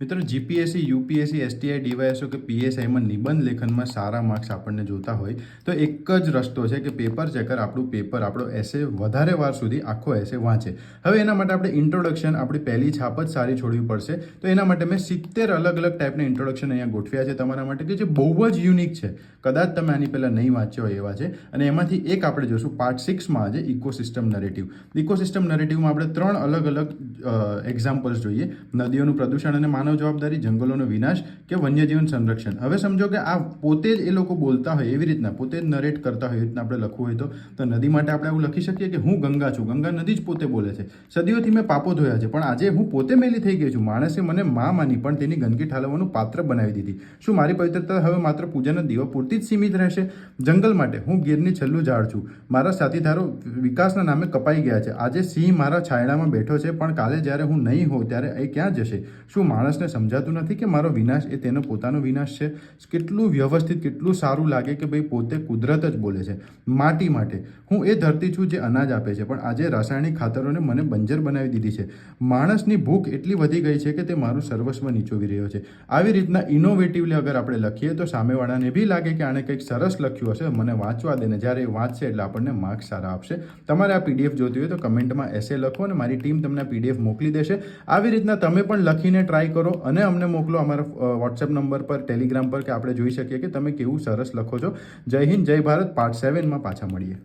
મિત્રો GPSC UPSC STI DYSO કે પીએસઆઈમાં નિબંધ લેખનમાં સારા માર્ક્સ આપણને જોતા હોય તો એક જ રસ્તો છે કે પેપર ચેકર આપણો એસે વધારે વાર સુધી આખો એસે વાંચે. હવે એના માટે આપણે ઇન્ટ્રોડક્શન આપણી પહેલી છાપ જ સારી છોડવી પડશે. તો એના માટે મેં 70 અલગ અલગ ટાઈપના ઇન્ટ્રોડક્શન અહીંયા ગોઠવ્યા છે તમારા માટે કે જે બહુ જ યુનિક છે. કદાચ તમે આની પહેલાં નહીં વાંચ્યો હોય એવા છે. અને એમાંથી એક આપણે જોશું પાર્ટ 6માં આજે ઇકોસિસ્ટમ નરેટિવ. ઇકોસિસ્ટમ નરેટિવમાં આપણે 3 અલગ અલગ એક્ઝામ્પલ્સ જોઈએ. નદીઓનું પ્રદૂષણ અને માનવ જવાબદારી, જંગલોનો વિનાશ કે વન્યજીવન સંરક્ષણ. હવે સમજો કે આ પોતે જ એ લોકો બોલતા હોય એવી રીતના પોતે જ નરેટ કરતા હોય એવી રીતના આપણે લખવું હોય તો નદી માટે આપણે એવું લખી શકીએ કે હું ગંગા છું, ગંગા નદી જ પોતે બોલે છે. સદીઓથી મેં પાપો ધોયા છે પણ આજે હું પોતે મેલી થઈ ગઈ છું. માણસે મને માં માની પણ તેની ગંદકી ઠાલવવાનું પાત્ર બનાવી દીધી. શું મારી પવિત્રતા હવે માત્ર પૂજાના દીવા પૂરતી જ સીમિત રહેશે? જંગલ માટે હું ગીરની છેલ્લું ઝાડ છું. મારા સાથીદારો વિકાસના નામે કપાઈ ગયા છે. આજે સિંહ મારા છાયડામાં બેઠો છે પણ કાલે જ્યારે હું નહીં હોઉં ત્યારે એ ક્યાં જશે? શું માણસને સમજાતું નથી કે મારો વિનાશ એ તેનો પોતાનો વિનાશ છે? કેટલું વ્યવસ્થિત, કેટલું સારું લાગે કે ભાઈ પોતે કુદરત જ બોલે છે. માટી માટે હું એ ધરતી છું જે અનાજ આપે છે પણ આજે રાસાયણિક ખાતરોને મને બંજર બનાવી દીધી છે. માણસની ભૂખ એટલી વધી ગઈ છે કે તે મારું સર્વસ્વ નીચોવી રહ્યો છે. આવી રીતના ઇનોવેટિવલી અગર આપણે લખીએ તો સામેવાળાને બી લાગે કે આણે કંઈક સરસ લખ્યું હશે, મને વાંચવા દે. ને જ્યારે એ વાંચશે એટલે આપણને માર્ક્સ સારા આપશે. તમારે આ પીડીએફ જોતી હોય તો કમેન્ટમાં એસે લખો અને મારી ટીમ તમને પીડીએફ મોકલી દેશે. આવી રીતના તમે પણ લખીને ટ્રાય કરો અને અમને મોકલો અમારા વોટ્સએપ નંબર પર, ટેલિગ્રામ પર કે આપણે જોઈ શકીએ કે તમે કેવું સરસ લખો છો. જય હિન્દ, જય ભારત. પાર્ટ 7માં પાછા મળીએ.